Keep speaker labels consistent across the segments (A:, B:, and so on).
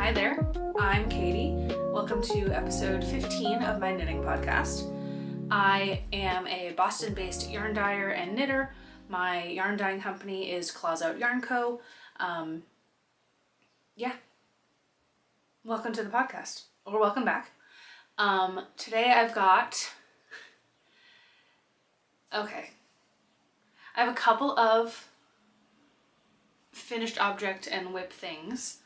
A: Hi there, I'm Katie. Welcome to episode 15 of my knitting podcast. I am a Boston-based yarn dyer and knitter. My yarn dyeing company is Claws Out Yarn Co. Welcome to the podcast, or welcome back. Today I have a couple of finished object and whip things,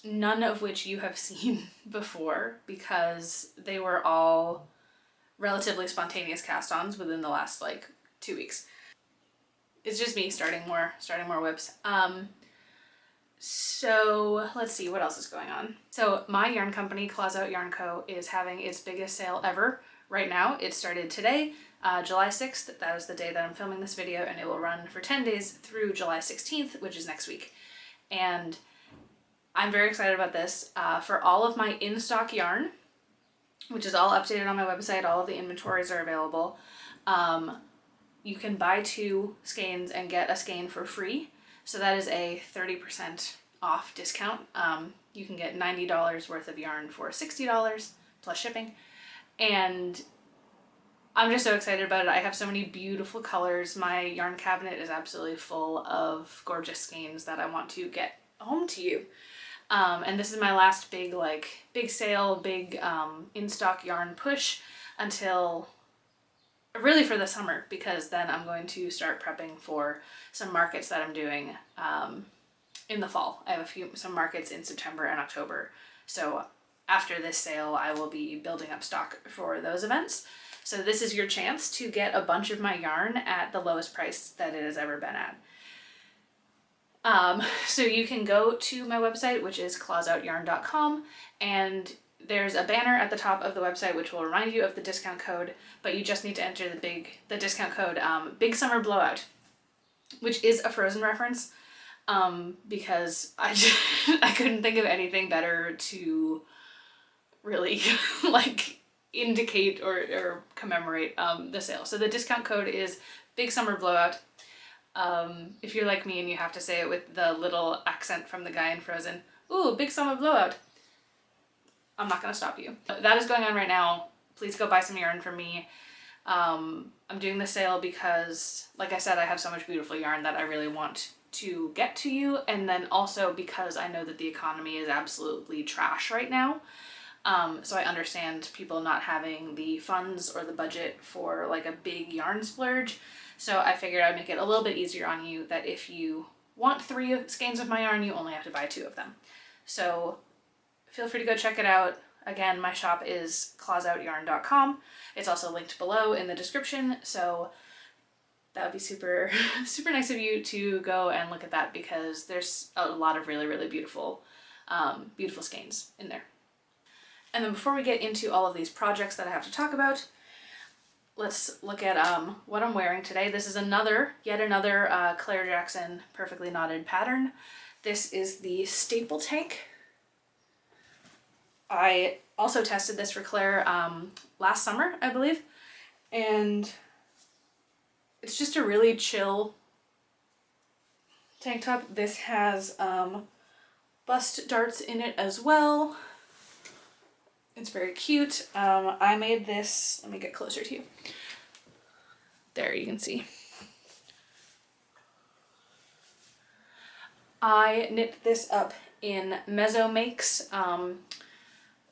A: none of which you have seen before because they were all relatively spontaneous cast-ons within the last 2 weeks. It's just me starting more whips. So let's see what else is going on. So my yarn company, Claws Out Yarn Co., is having its biggest sale ever right now. It started today, July 6th. That is the day that I'm filming this video, and it will run for 10 days through July 16th, which is next week. And I'm very excited about this. For all of my in-stock yarn, which is all updated on my website, all of the inventories are available. You can buy 2 skeins and get a skein for free. So that is a 30% off discount. You can get $90 worth of yarn for $60 plus shipping. And I'm just so excited about it. I have so many beautiful colors. My yarn cabinet is absolutely full of gorgeous skeins that I want to get home to you. And this is my last big sale, in-stock yarn push until really for the summer, because then I'm going to start prepping for some markets that I'm doing in the fall. I have some markets in September and October. So after this sale, I will be building up stock for those events. So this is your chance to get a bunch of my yarn at the lowest price that it has ever been at. So you can go to my website, which is clawsoutyarn.com, and there's a banner at the top of the website which will remind you of the discount code, but you just need to enter the discount code Big Summer Blowout, which is a Frozen reference, because I couldn't think of anything better to really indicate or commemorate the sale. So the discount code is Big Summer Blowout. If you're like me and you have to say it with the little accent from the guy in Frozen, ooh, Big Summer Blowout, I'm not going to stop you. That is going on right now. Please go buy some yarn from me. I'm doing the sale because, like I said, I have so much beautiful yarn that I really want to get to you, and then also because I know that the economy is absolutely trash right now. So I understand people not having the funds or the budget for a big yarn splurge. So I figured I'd make it a little bit easier on you, that if you want 3 skeins of my yarn, you only have to buy 2 of them. So feel free to go check it out. Again, my shop is clawsoutyarn.com. It's also linked below in the description. So that would be super, super nice of you to go and look at that, because there's a lot of really, really beautiful, beautiful skeins in there. And then before we get into all of these projects that I have to talk about, let's look at what I'm wearing today. This is yet another Claire Jackson Perfectly Knotted pattern. This is the Staple Tank. I also tested this for Claire last summer, I believe, and it's just a really chill tank top. This has bust darts in it as well. It's very cute. I made this, let me get closer to you. There, you can see. I knit this up in Mezzo Makes. I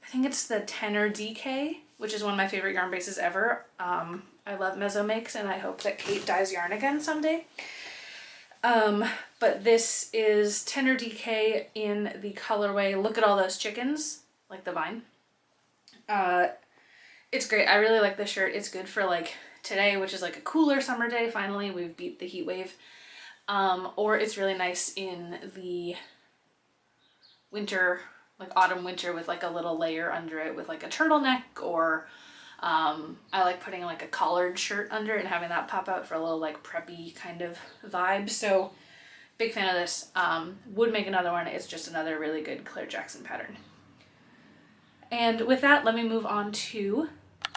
A: think it's the Tenor DK, which is one of my favorite yarn bases ever. I love Mezzo Makes, and I hope that Kate dyes yarn again someday. But this is Tenor DK in the colorway Look at All Those Chickens, like the vine. It's great. I really like this shirt. It's good for today, which is a cooler summer day. Finally, we've beat the heat wave. Or it's really nice in the winter, autumn winter, with a little layer under it with a turtleneck, or I like putting a collared shirt under it and having that pop out for a little preppy kind of vibe. So big fan of this. Would make another one. It's just another really good Claire Jackson pattern. And with that, let me move on to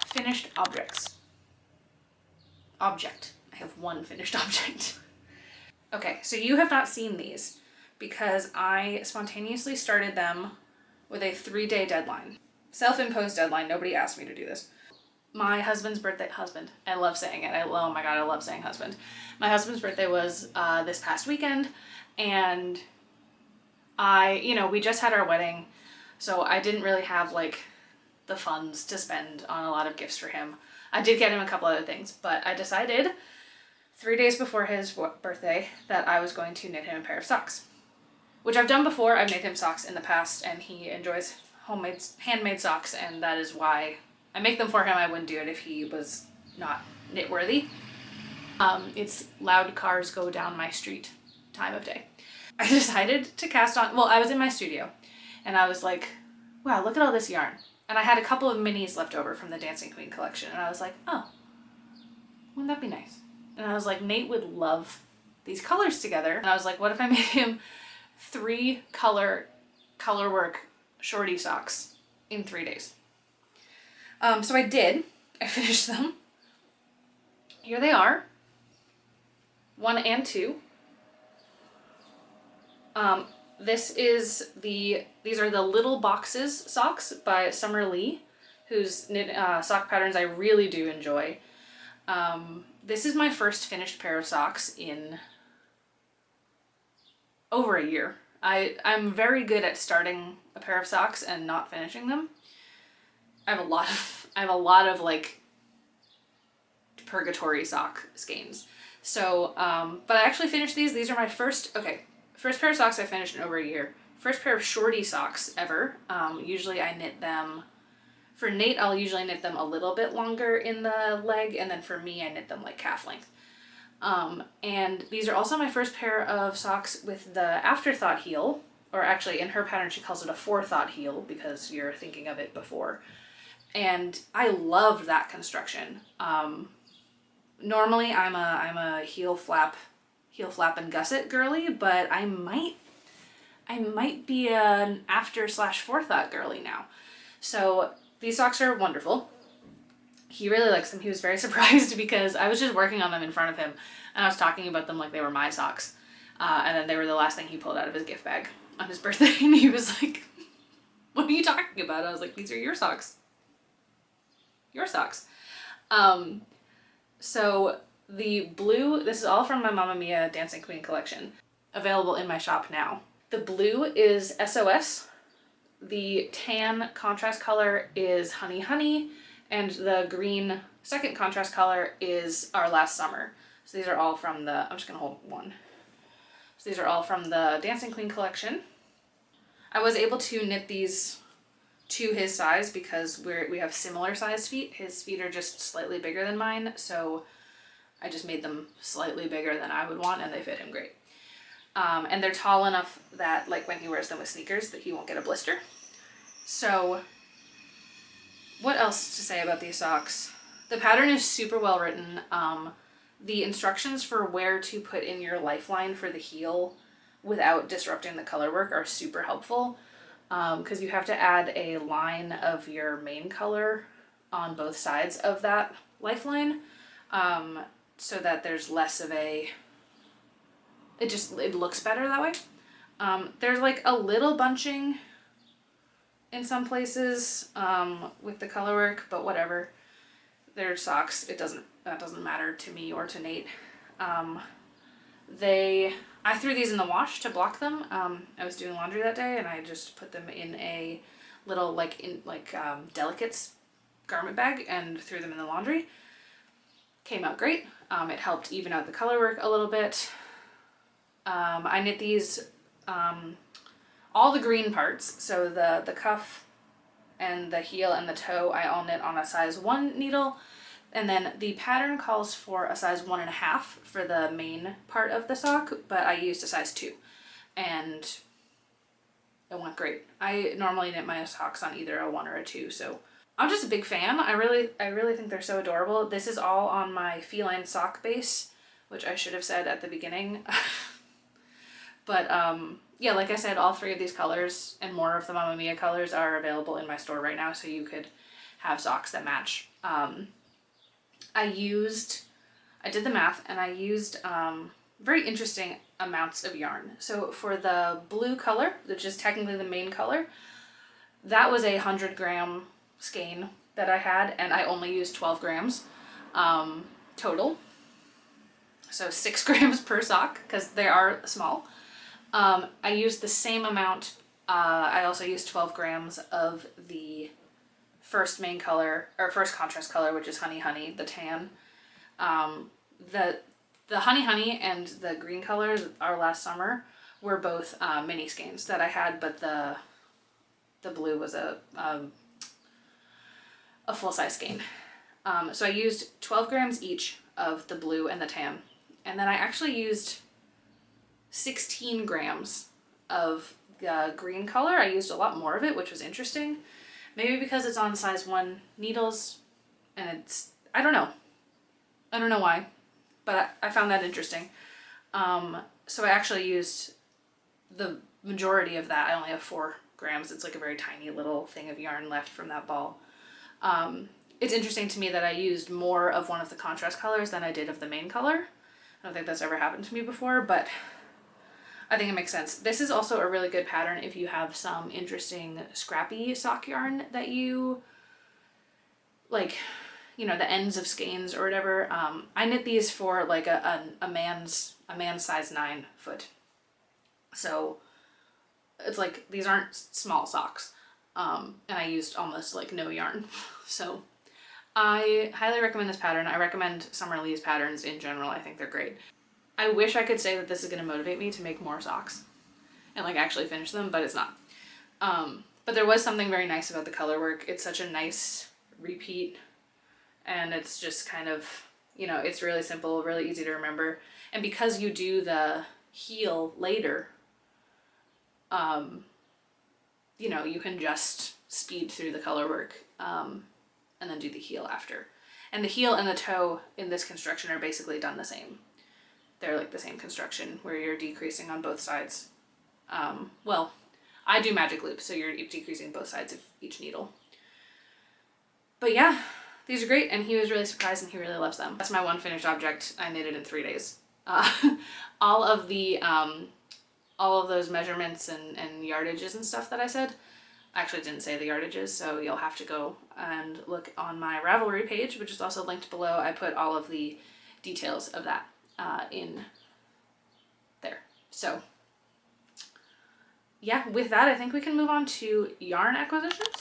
A: finished objects. I have one finished object. Okay, so you have not seen these, because I spontaneously started them with a 3-day deadline. Self-imposed deadline, nobody asked me to do this. My husband's birthday, I love saying it. Oh my God, I love saying husband. My husband's birthday was this past weekend, and we just had our wedding, so I didn't really have like the funds to spend on a lot of gifts for him. I did get him a couple other things, but I decided 3 days before his birthday that I was going to knit him a pair of socks, which I've done before. I've knit him socks in the past, and he enjoys handmade socks, and that is why I make them for him. I wouldn't do it if he was not knit worthy. It's loud cars go down my street time of day. I decided to cast on, well, I was in my studio and I was like, wow, look at all this yarn. And I had a couple of minis left over from the Dancing Queen collection, and I was like, oh, wouldn't that be nice? And I was like, Nate would love these colors together. And I was like, what if I made him 3 color work shorty socks in 3 days? So I did. I finished them. Here they are. 1 and 2. These are the Little Boxes socks by Summer Lee, whose knit sock patterns I really do enjoy. This is my first finished pair of socks in over a year. I'm very good at starting a pair of socks and not finishing them. I have a lot of like purgatory sock skeins. So, but I actually finished these. These are my first pair of socks I finished in over a year. First pair of shorty socks ever. Usually I knit them, for Nate I'll usually knit them a little bit longer in the leg, and then for me I knit them like calf length. And these are also my first pair of socks with the afterthought heel, or actually in her pattern she calls it a forethought heel because you're thinking of it before. And I loved that construction. Normally I'm a heel flap and gusset girly, but I might be an after/forethought girly now. So these socks are wonderful. He really likes them. He was very surprised because I was just working on them in front of him and I was talking about them like they were my socks. And then they were the last thing he pulled out of his gift bag on his birthday, and he was like, what are you talking about? I was like, these are your socks. Your socks. So the blue, this is all from my Mamma Mia Dancing Queen collection, available in my shop now. The blue is SOS, the tan contrast color is Honey Honey, and the green second contrast color is Our Last Summer. So these are all from the, I'm just gonna hold one. So these are all from the Dancing Queen collection. I was able to knit these to his size because we have similar sized feet. His feet are just slightly bigger than mine, so I just made them slightly bigger than I would want, and they fit him great. And they're tall enough that like when he wears them with sneakers that he won't get a blister. So what else to say about these socks? The pattern is super well written. The instructions for where to put in your lifeline for the heel without disrupting the color work are super helpful, because you have to add a line of your main color on both sides of that lifeline, so that there's less of a, it looks better that way. There's like a little bunching in some places with the color work, but whatever. They're socks. That doesn't matter to me or to Nate. I threw these in the wash to block them. I was doing laundry that day and I just put them in a little delicates garment bag and threw them in the laundry. Came out great. It helped even out the color work a little bit. I knit these, all the green parts, so the cuff and the heel and the toe, I all knit on a size 1 needle. And then the pattern calls for a size 1.5 for the main part of the sock, but I used a size 2 and it went great. I normally knit my socks on either a 1 or a 2, so I'm just a big fan. I really think they're so adorable. This is all on my feline sock base, which I should have said at the beginning. But yeah, like I said, all 3 of these colors and more of the Mamma Mia colors are available in my store right now, so you could have socks that match. I did the math and I used very interesting amounts of yarn. So for the blue color, which is technically the main color, that was a 100-gram skein that I had, and I only used 12 grams total. So 6 grams per sock, because they are small. I used the same amount. I also used 12 grams of the first main color, or first contrast color, which is Honey Honey, the tan. The Honey Honey and the green color, our last summer, were both mini skeins that I had, but the blue was a full-size skein. So I used 12 grams each of the blue and the tan. And then I actually used 16 grams of the green color. I used a lot more of it, which was interesting. Maybe because it's on size 1 needles, and it's, I don't know why, but I found that interesting. So I actually used the majority of that. I only have 4 grams. It's like a very tiny little thing of yarn left from that ball. It's interesting to me that I used more of one of the contrast colors than I did of the main color. I don't think that's ever happened to me before, but I think it makes sense. This is also a really good pattern if you have some interesting scrappy sock yarn that you like, you know, the ends of skeins or whatever. I knit these for like a man's size 9 foot. So it's like, these aren't small socks. And I used almost like no yarn. So I highly recommend this pattern. I recommend Summer Lee's patterns in general. I think they're great. I wish I could say that this is going to motivate me to make more socks and like actually finish them, but it's not. But there was something very nice about the color work. It's such a nice repeat, and it's just kind of, you know, it's really simple, really easy to remember. And because you do the heel later, you know, you can just speed through the color work and then do the heel after. And the heel and the toe in this construction are basically done the same. They're like the same construction where you're decreasing on both sides. Well, I do magic loops, so you're decreasing both sides of each needle. But yeah, these are great, and he was really surprised and he really loves them. That's my one finished object. I knitted in 3 days. All of those measurements and yardages and stuff that I said, I actually didn't say the yardages, so you'll have to go and look on my Ravelry page, which is also linked below. I put all of the details of that in there. So yeah, with that, I think we can move on to yarn acquisitions.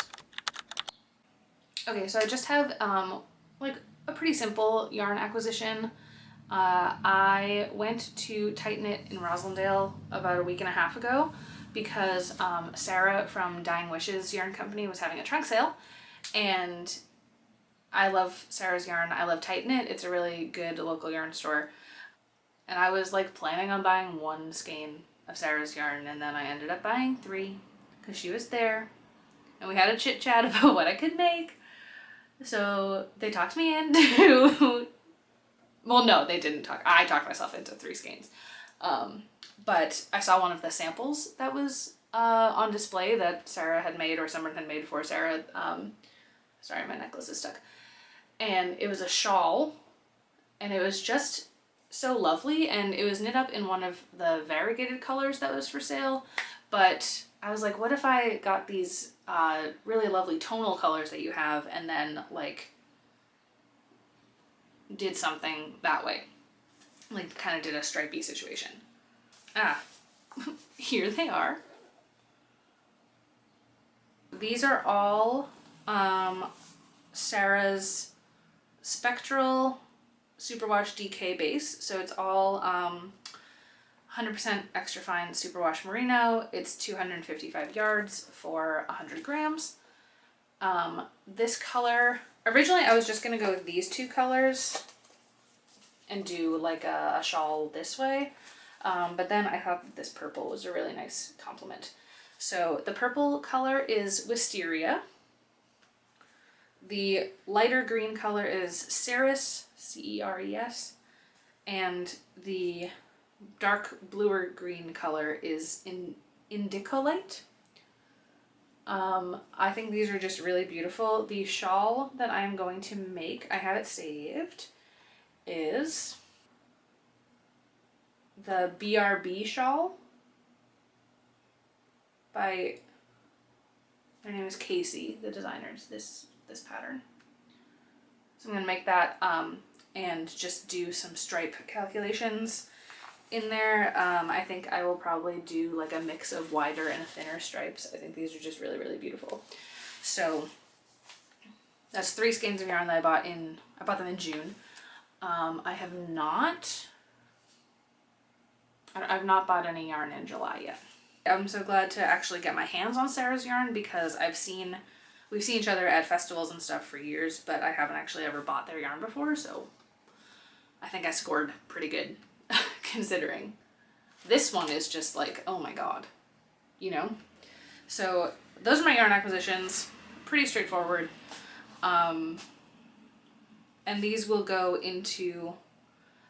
A: Okay, so I just have like a pretty simple yarn acquisition. I went to Tighten It in Roslindale about a week and a half ago because Sarah from Dying Wishes Yarn Company was having a trunk sale, and I love Sarah's yarn. I love Tighten It. It's a really good local yarn store. And I was like planning on buying 1 skein of Sarah's yarn, and then I ended up buying 3 because she was there and we had a chit chat about what I could make. So they talked me into, well, no, they didn't talk. I talked myself into 3 skeins. But I saw one of the samples that was on display that Sarah had made, or someone had made for Sarah. Sorry, my necklace is stuck. And it was a shawl, and it was just so lovely, and it was knit up in one of the variegated colors that was for sale. But I was like, what if I got these really lovely tonal colors that you have, and then like did something that way, like kind of did a stripey situation. Here they are. These are all Sarah's Spectral Superwash DK base. So it's all 100% extra fine superwash merino. It's 255 yards for 100 grams. This color, originally I was just gonna go with these 2 colors and do like a shawl this way. But then I thought this purple was a really nice complement. So the purple color is Wisteria. The lighter green color is Ceres, C-E-R-E-S. And the dark bluer green color is Indicolite. I think these are just really beautiful. The shawl that I'm going to make, I have it saved, is the BRB shawl by, her name is Casey, the designer's this pattern. So I'm gonna make that and just do some stripe calculations in there. I think I will probably do like a mix of wider and thinner stripes. I think these are just really, really beautiful. So that's 3 skeins of yarn that I bought them in June. I've not bought any yarn in July yet. I'm so glad to actually get my hands on Sarah's yarn because we've seen each other at festivals and stuff for years, but I haven't actually ever bought their yarn before, so I think I scored pretty good considering. This one is just like, oh my god, you know? So those are my yarn acquisitions, pretty straightforward. And these will go into,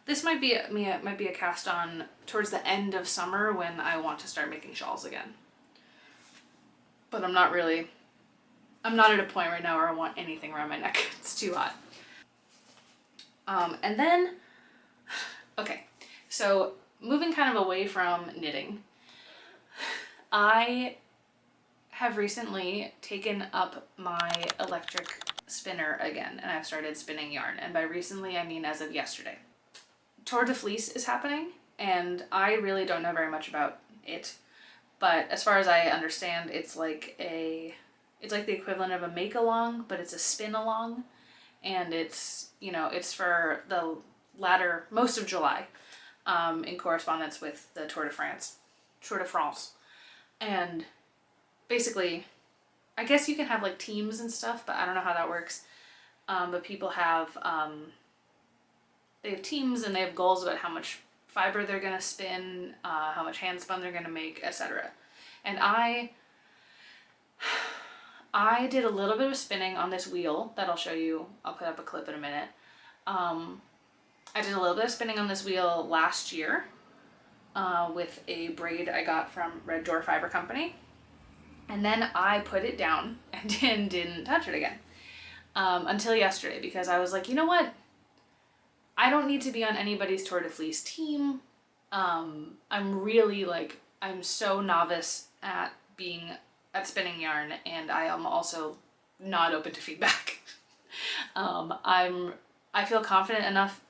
A: this might be a cast on towards the end of summer when I want to start making shawls again. But I'm not at a point right now where I want anything around my neck. It's too hot. And then, okay, so moving kind of away from knitting, I have recently taken up my electric spinner again, and I've started spinning yarn. And by recently, I mean as of yesterday. Tour de Fleece is happening, and I really don't know very much about it, but as far as I understand, it's like the equivalent of a make along, but it's a spin along, and it's for the most of July, in correspondence with the Tour de France, and basically, I guess you can have like teams and stuff, but I don't know how that works. But people have they have teams and they have goals about how much fiber they're gonna spin, how much hand spun they're gonna make, etc. And I did a little bit of spinning on this wheel that I'll show you. I'll put up a clip in a minute. I did a little bit of spinning on this wheel last year with a braid I got from Red Door Fiber Company. And then I put it down and didn't touch it again until yesterday, because I was like, you know what? I don't need to be on anybody's Tour de Fleece team. I'm so novice at spinning yarn, and I am also not open to feedback. I feel confident enough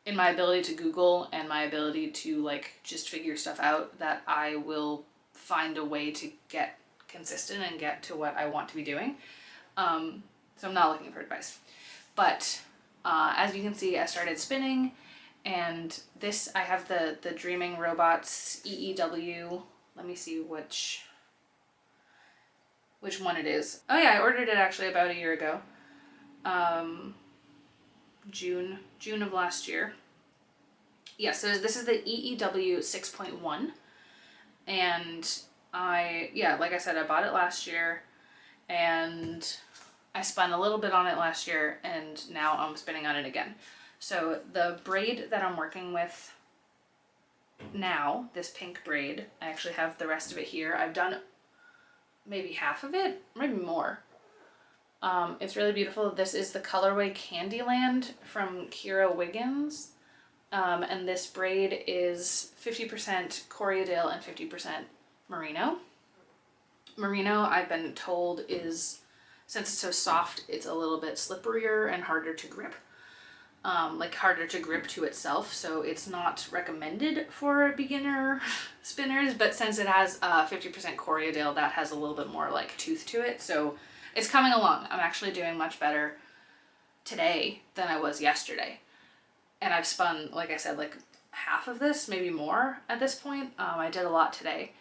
A: in my ability to Google and my ability to like just figure stuff out that I will find a way to get consistent and get to what I want to be doing. So I'm not looking for advice. But as you can see, I started spinning, and this, I have the Dreaming Robots EEW. Let me see which one it is. Oh yeah, I ordered it actually about a year ago. June of last year. Yeah, so this is the EEW 6.1. And like I said, I bought it last year, and I spun a little bit on it last year, and now I'm spinning on it again. So the braid that I'm working with now, this pink braid, I actually have the rest of it here. I've done maybe half of it, maybe more. It's really beautiful. This is the colorway Candyland from Kira Wiggins. And this braid is 50% Corriedale and 50% Merino. Merino, I've been told, is, since it's so soft, it's a little bit slipperier and harder to grip. Harder to grip to itself, so it's not recommended for beginner spinners, but since it has 50% Corriedale, that has a little bit more like tooth to it, so it's coming along. I'm actually doing much better today than I was yesterday. And I've spun, like I said, like half of this, maybe more at this point. I did a lot today.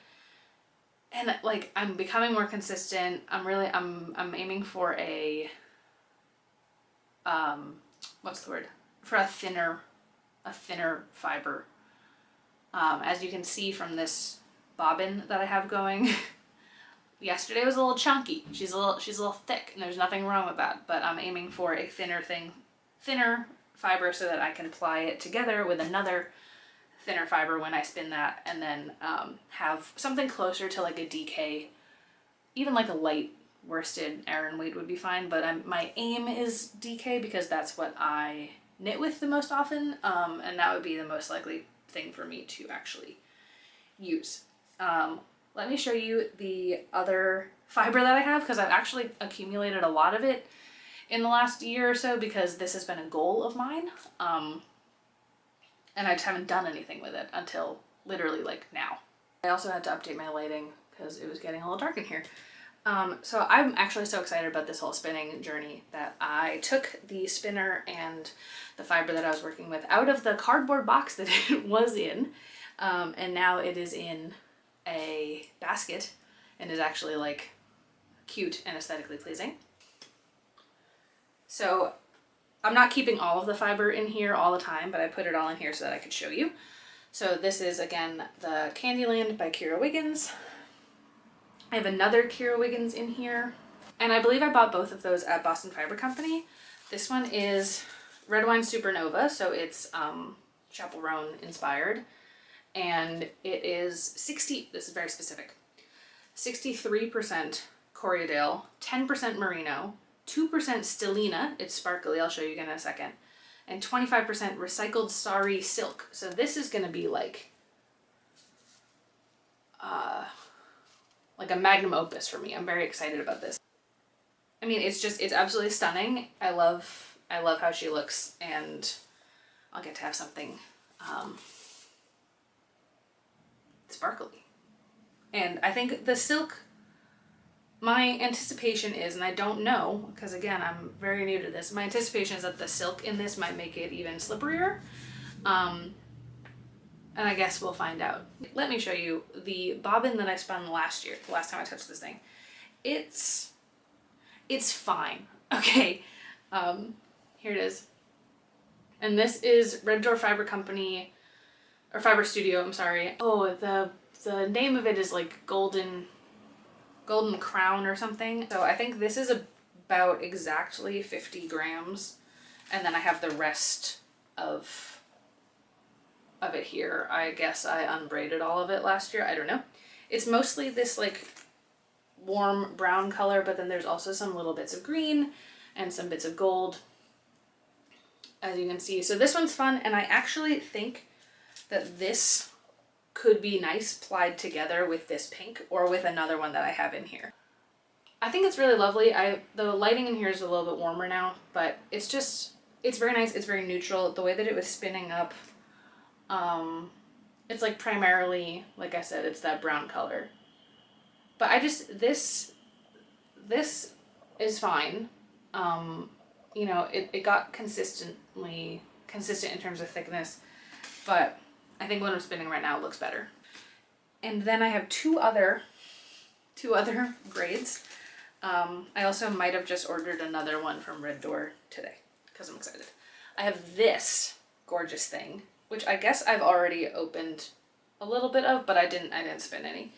A: And like, I'm becoming more consistent. I'm aiming for a, what's the word? For a thinner fiber. As you can see from this bobbin that I have going, yesterday was a little chunky. She's a little thick, and there's nothing wrong with that, but I'm aiming for a thinner fiber so that I can ply it together with another thinner fiber when I spin that, and then have something closer to like a DK. Even like a light worsted Aran weight would be fine, but my aim is DK because that's what I knit with the most often, and that would be the most likely thing for me to actually use. Let me show you the other fiber that I have, because I've actually accumulated a lot of it in the last year or so, because this has been a goal of mine. And I just haven't done anything with it until literally like now. I also had to update my lighting because it was getting a little dark in here. So I'm actually so excited about this whole spinning journey that I took the spinner and the fiber that I was working with out of the cardboard box that it was in. And now it is in a basket and is actually like cute and aesthetically pleasing. So I'm not keeping all of the fiber in here all the time, but I put it all in here so that I could show you. So this is, again, the Candyland by Kira Wiggins. I have another Kira Wiggins in here, and I believe I bought both of those at Boston Fiber Company. This one is Red Wine Supernova, so it's Chapel Roan inspired, and it is this is very specific, 63% Corriedale, 10% Merino, 2% Stellina, it's sparkly, I'll show you again in a second, and 25% recycled sari silk. So this is gonna be like a magnum opus for me. I'm very excited about this. I mean, it's absolutely stunning. I love how she looks, and I'll get to have something sparkly. And I think the silk, my anticipation is, and I don't know, because again, I'm very new to this, my anticipation is that the silk in this might make it even slipperier. And I guess we'll find out. Let me show you the bobbin that I spun last year, the last time I touched this thing. It's fine, okay? Here it is. And this is Red Door Fiber Company, or Fiber Studio, I'm sorry. Oh, the name of it is like Golden Crown or something. So I think this is about exactly 50 grams. And then I have the rest of it here. I guess I unbraided all of it last year. I don't know. It's mostly this like warm brown color, but then there's also some little bits of green and some bits of gold, as you can see. So this one's fun, and I actually think that this could be nice plied together with this pink or with another one that I have in here. I think it's really lovely. The lighting in here is a little bit warmer now, but it's very nice. It's very neutral. The way that it was spinning up, it's like primarily, like I said, it's that brown color. But this is fine. You know, it got consistent in terms of thickness, but I think what I'm spinning right now looks better. And then I have two other grades. I also might have just ordered another one from Red Door today because I'm excited. I have this gorgeous thing, which I guess I've already opened a little bit of, but I didn't spin any.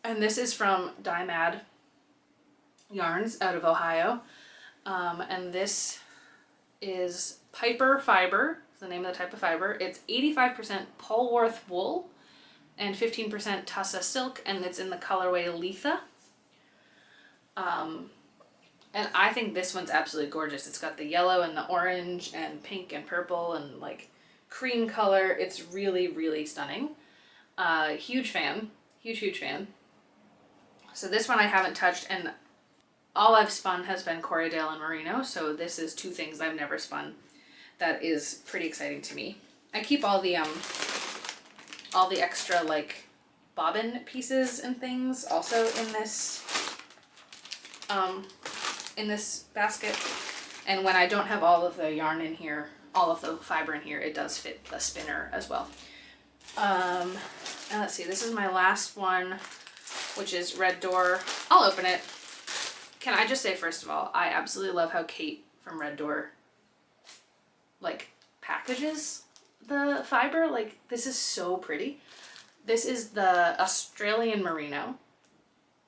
A: And this is from Dye Mad Yarns out of Ohio. And this is Piper Fiber, is the name of the type of fiber. It's 85% Polwarth wool and 15% Tussa silk, and it's in the colorway Letha. And I think this one's absolutely gorgeous. It's got the yellow and the orange and pink and purple and like cream color. It's really, really stunning. Huge fan. Huge fan. So this one I haven't touched, and all I've spun has been Corriedale and Merino, so this is two things I've never spun. That is pretty exciting to me. I keep all the extra like bobbin pieces and things also in this basket. And when I don't have all of the yarn in here, all of the fiber in here, it does fit the spinner as well. And let's see, this is my last one, which is Red Door. I'll open it. Can I just say, first of all, I absolutely love how Kate from Red Door like packages the fiber. Like, this is so pretty. This is the Australian Merino.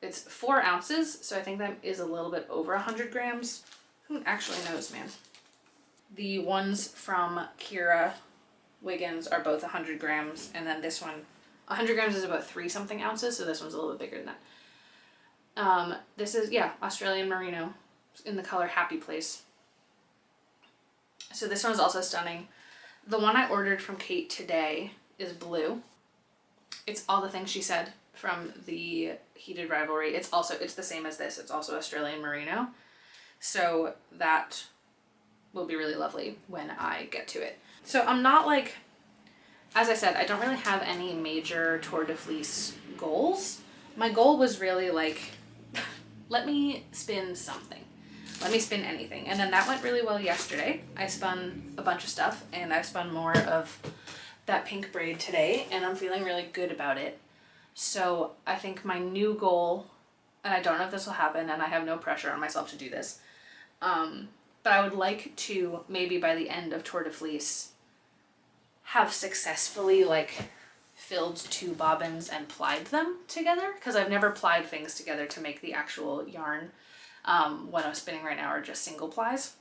A: It's 4 ounces, so I think that is a little bit over 100 grams. Who actually knows, man? The ones from Kira Wiggins are both 100 grams, and then this one, 100 grams is about 3 something ounces, so this one's a little bit bigger than that. This is, yeah, Australian Merino in the color Happy Place. So this one is also stunning. The one I ordered from Kate today is blue. It's all the things she said from the Heated Rivalry. It's the same as this. It's also Australian Merino. So that will be really lovely when I get to it. So I'm not like, as I said, I don't really have any major Tour de Fleece goals. My goal was really like, let me spin something. Let me spin anything. And then that went really well yesterday. I spun a bunch of stuff and I spun more of that pink braid today and I'm feeling really good about it. So I think my new goal, and I don't know if this will happen and I have no pressure on myself to do this, but I would like to maybe by the end of Tour de Fleece have successfully like filled 2 bobbins and plied them together, because I've never plied things together to make the actual yarn. What I'm spinning right now are just single plies,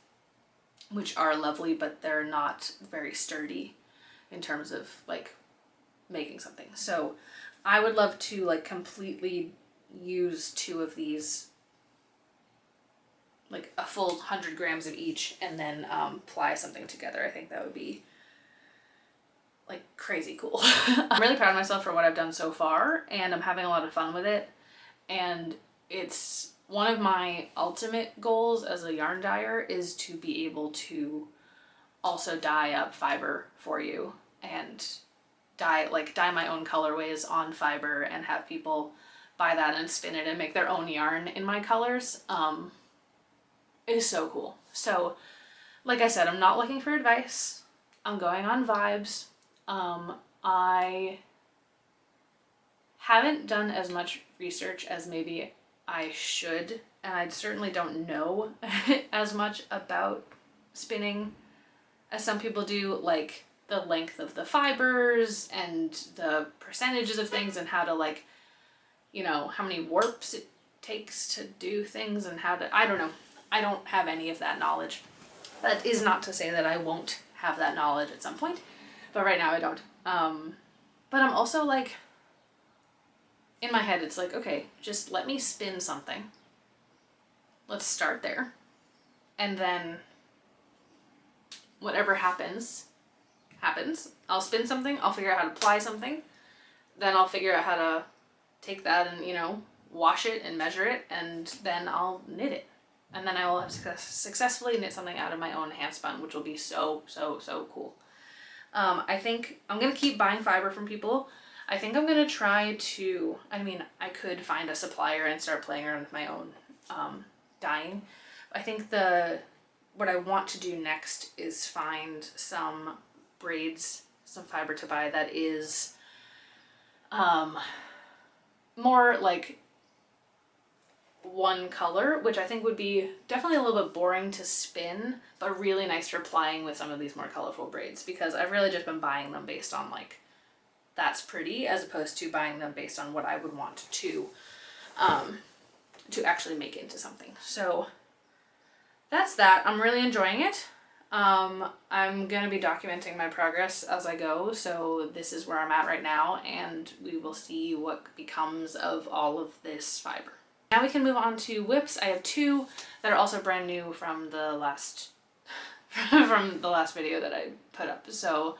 A: which are lovely, but they're not very sturdy in terms of like making something. So I would love to like completely use 2 of these, like a full 100 grams of each, and then ply something together. I think that would be like crazy cool. I'm really proud of myself for what I've done so far, and I'm having a lot of fun with it. And it's one of my ultimate goals as a yarn dyer is to be able to also dye up fiber for you and dye my own colorways on fiber and have people buy that and spin it and make their own yarn in my colors. It is so cool. So like I said, I'm not looking for advice. I'm going on vibes. I haven't done as much research as maybe I should, and I certainly don't know as much about spinning as some people do, like the length of the fibers and the percentages of things and how to like, you know, how many warps it takes to do things and how to, I don't know. I don't have any of that knowledge. That is not to say that I won't have that knowledge at some point, but right now I don't. But I'm also like, in my head, it's like, okay, just let me spin something. Let's start there. And then whatever happens, happens. I'll spin something, I'll figure out how to ply something, then I'll figure out how to take that and, you know, wash it and measure it, and then I'll knit it. And then I will have successfully knit something out of my own hand spun, which will be so, so, so cool. I think I'm going to keep buying fiber from people. I think I'm going to try to, I mean, I could find a supplier and start playing around with my own dyeing. I think what I want to do next is find some braids, some fiber to buy that is more like one color, which I think would be definitely a little bit boring to spin, but really nice for plying with some of these more colorful braids, because I've really just been buying them based on like, that's pretty, as opposed to buying them based on what I would want to actually make into something. So that's that. I'm really enjoying it. I'm gonna be documenting my progress as I go, so this is where I'm at right now, and we will see what becomes of all of this fiber. Now we can move on to whips. I have 2 that are also brand new from the last from the last video that I put up. So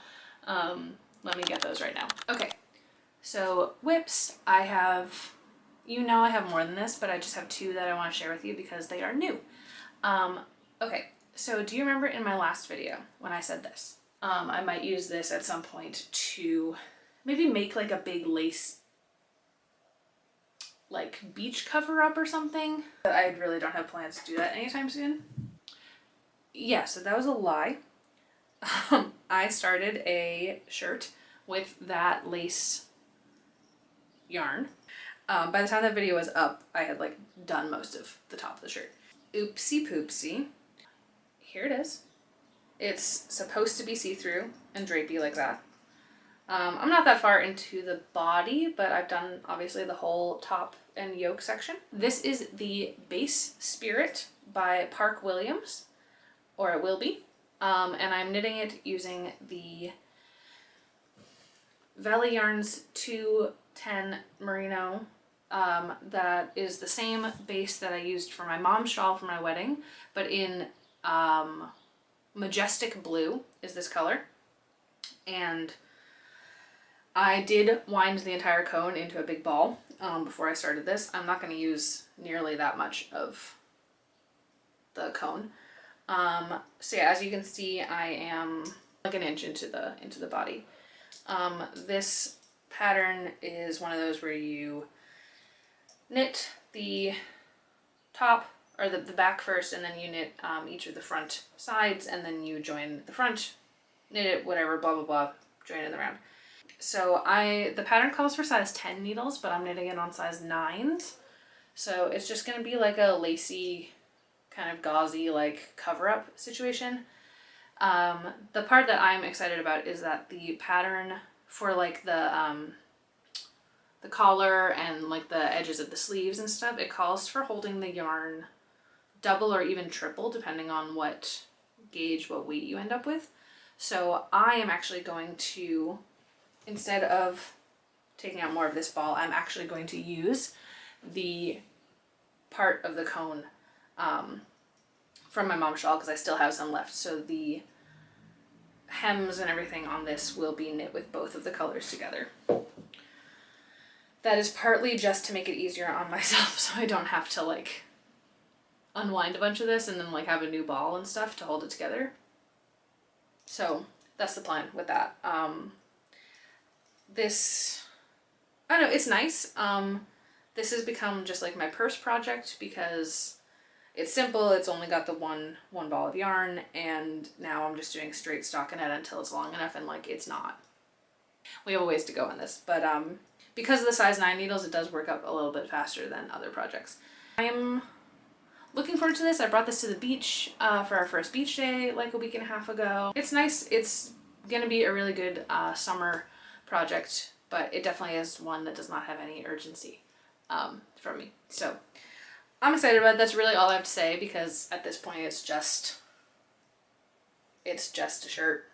A: let me get those right now. Okay, so whips, I have, you know, I have more than this, but I just have 2 that I want to share with you because they are new. Okay, so do you remember in my last video when I said this? I might use this at some point to maybe make like a big lace like beach cover up or something, but I really don't have plans to do that anytime soon. Yeah, so that was a lie. I started a shirt with that lace yarn. By the time that video was up, I had like done most of the top of the shirt. Oopsie poopsie. Here it is. It's supposed to be see-through and drapey like that. I'm not that far into the body, but I've done obviously the whole top and yoke section. This is the Base Spirit by Park Williams, or it will be. And I'm knitting it using the Valley Yarns 210 Merino. That is the same base that I used for my mom's shawl for my wedding, but in Majestic Blue is this color. And I did wind the entire cone into a big ball before I started this. I'm not going to use nearly that much of the cone. So yeah, as you can see, I am like an inch into the body. This pattern is one of those where you knit the top or the back first, and then you knit each of the front sides, and then you join the front, knit it, whatever, blah blah blah, join it in the round. So the pattern calls for size 10 needles, but I'm knitting it on size 9s. So it's just going to be like a lacy, kind of gauzy, like cover-up situation. The part that I'm excited about is that the pattern for like the collar and like the edges of the sleeves and stuff, it calls for holding the yarn double or even triple depending on what gauge, what weight you end up with. So I am actually going to, instead of taking out more of this ball, I'm actually going to use the part of the cone from my mom's shawl because I still have some left. So the hems and everything on this will be knit with both of the colors together. That is partly just to make it easier on myself so I don't have to like unwind a bunch of this and then like have a new ball and stuff to hold it together. So that's the plan with that. This, I don't know, it's nice. This has become just like my purse project because it's simple. It's only got the one ball of yarn, and now I'm just doing straight stockinette until it's long enough, and like it's not. We have a ways to go on this, but because of the size 9 needles, it does work up a little bit faster than other projects. I am looking forward to this. I brought this to the beach for our first beach day like a week and a half ago. It's nice. It's gonna be a really good summer project, but it definitely is one that does not have any urgency from me. So I'm excited about it. That's really all I have to say because at this point it's just a shirt,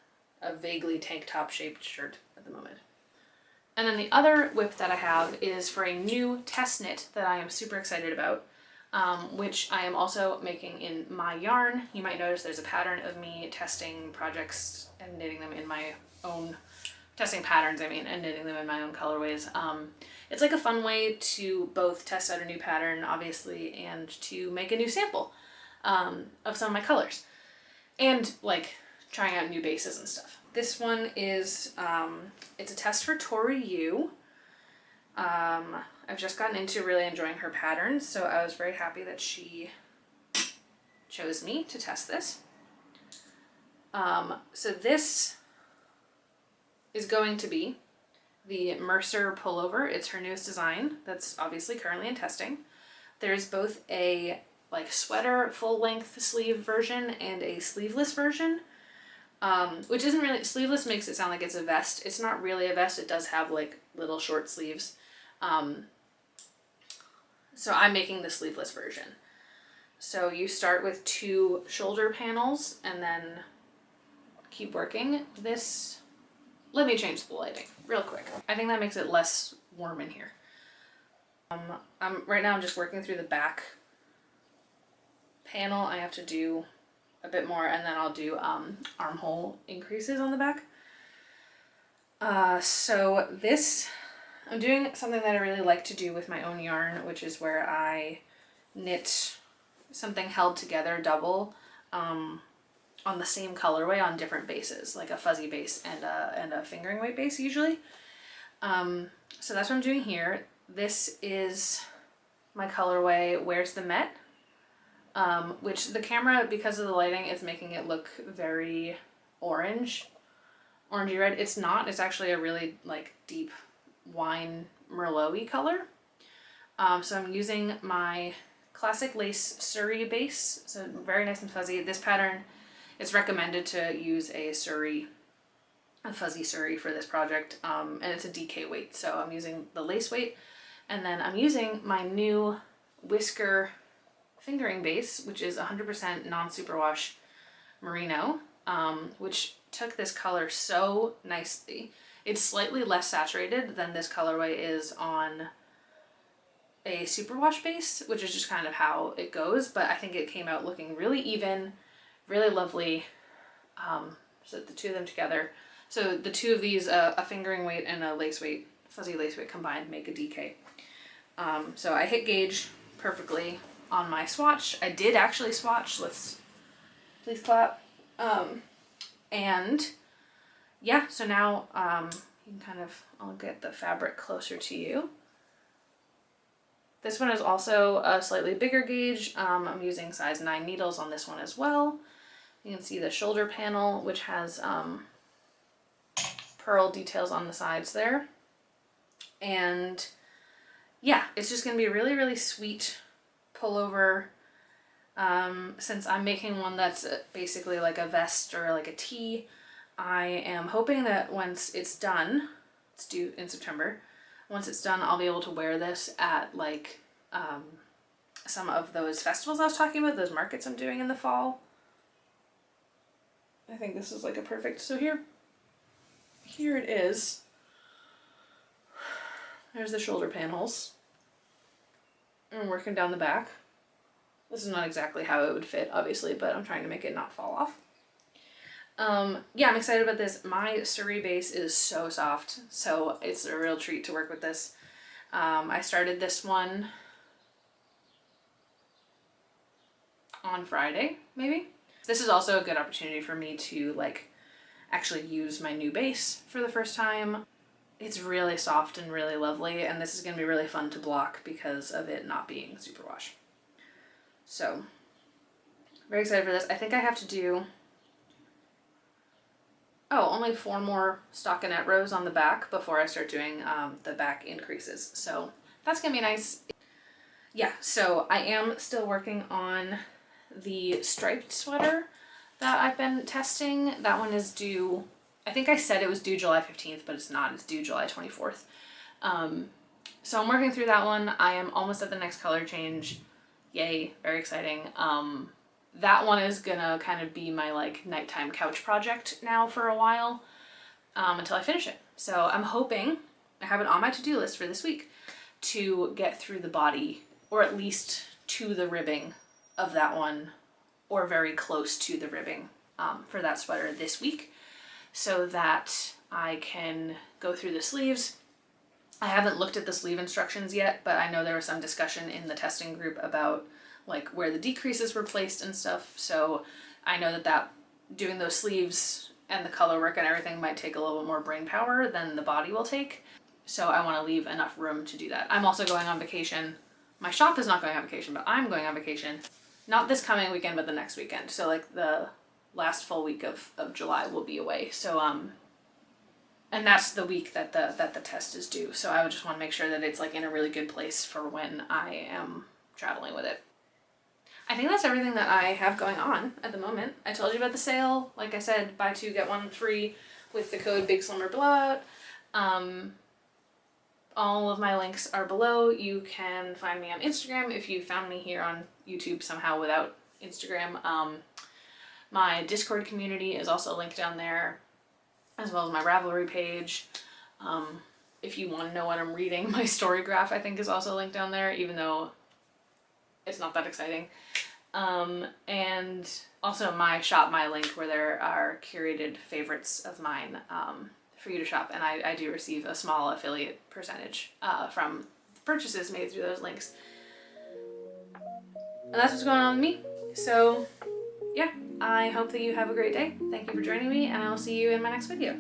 A: a vaguely tank top shaped shirt at the moment. And then the other whip that I have is for a new test knit that I am super excited about, which I am also making in my yarn. You might notice there's a pattern of me testing projects and knitting them in my own, testing patterns, and knitting them in my own colorways. It's like a fun way to both test out a new pattern, obviously, and to make a new sample of some of my colors. And like trying out new bases and stuff. This one is, it's a test for Tori Yu. I've just gotten into really enjoying her patterns, so I was very happy that she chose me to test this. So this is going to be the Mercer pullover. It's her newest design that's obviously currently in testing. There's both a like sweater full length sleeve version and a sleeveless version. Which isn't really, sleeveless makes it sound like it's a vest. It's not really a vest. It does have like little short sleeves. So I'm making the sleeveless version. So you start with 2 shoulder panels and then keep working. This, let me change the lighting real quick. I think that makes it less warm in here. Right now I'm just working through the back panel. I have to do a bit more, and then I'll do armhole increases on the back. So this, I'm doing something that I really like to do with my own yarn, which is where I knit something held together double on the same colorway on different bases, like a fuzzy base and a fingering weight base usually. So that's what I'm doing here. This is my colorway Where's the Met? Which the camera, because of the lighting, is making it look very orangey red. It's not. It's actually a really like deep wine Merlot-y color. So I'm using my classic lace Surrey base, so very nice and fuzzy. This pattern, it's recommended to use a fuzzy Surrey for this project, and it's a DK weight, so I'm using the lace weight, and then I'm using my new Whisker fingering base, which is 100% non-superwash merino, which took this color so nicely. It's slightly less saturated than this colorway is on a superwash base, which is just kind of how it goes, but I think it came out looking really even, really lovely. So the two of them together, So the two of these, a fingering weight and a lace weight, fuzzy lace weight combined, make a DK. So I hit gauge perfectly on my swatch. I did actually swatch. Let's please clap. And yeah, so now you can kind of, I'll get the fabric closer to you. This one is also a slightly bigger gauge. I'm using size 9 needles on this one as well. You can see the shoulder panel, which has pearl details on the sides there. And yeah, it's just gonna be a really, really sweet pullover. Since I'm making one that's basically like a vest or like a tee, I am hoping that once it's done, it's due in September, once it's done, I'll be able to wear this at like some of those festivals I was talking about, those markets I'm doing in the fall. I think this is like a perfect, so here it is. There's the shoulder panels. And working down the back. This is not exactly how it would fit, obviously, but I'm trying to make it not fall off. Yeah, I'm excited about this. My Surrey base is so soft, so it's a real treat to work with this. I started this one on Friday, maybe. This is also a good opportunity for me to like actually use my new base for the first time. It's really soft and really lovely, and this is going to be really fun to block because of it not being superwash. So, very excited for this. I think I have to do, only 4 more stockinette rows on the back before I start doing the back increases. So that's going to be nice. Yeah, so I am still working on the striped sweater that I've been testing. That one is due, I think I said it was due July 15th, but it's not. It's due July 24th. So I'm working through that one. I am almost at the next color change. Yay, very exciting. That one is gonna kind of be my like nighttime couch project now for a while, until I finish it. So I'm hoping, I have it on my to-do list for this week, to get through the body, or at least to the ribbing of that one, or very close to the ribbing for that sweater this week, so that I can go through the sleeves. I haven't looked at the sleeve instructions yet, but I know there was some discussion in the testing group about like where the decreases were placed and stuff. So I know that doing those sleeves and the color work and everything might take a little bit more brain power than the body will take. So I want to leave enough room to do that. I'm also going on vacation. My shop is not going on vacation, but I'm going on vacation. Not this coming weekend, but the next weekend. So like the last full week of July will be away. So and that's the week that the test is due. So I would just want to make sure that it's like in a really good place for when I am traveling with it. I think that's everything that I have going on at the moment. I told you about the sale. Like I said, buy 2 get 1 free with the code Big Slimmer Blowout. All of my links are below. You can find me on Instagram if you found me here on YouTube somehow without Instagram. My Discord community is also linked down there, as well as my Ravelry page. If you want to know what I'm reading, my Storygraph I think is also linked down there, even though it's not that exciting. And also my Shop My link, where there are curated favorites of mine for you to shop, and I do receive a small affiliate percentage from purchases made through those links. And that's what's going on with me. So yeah, I hope that you have a great day. Thank you for joining me, and I will see you in my next video.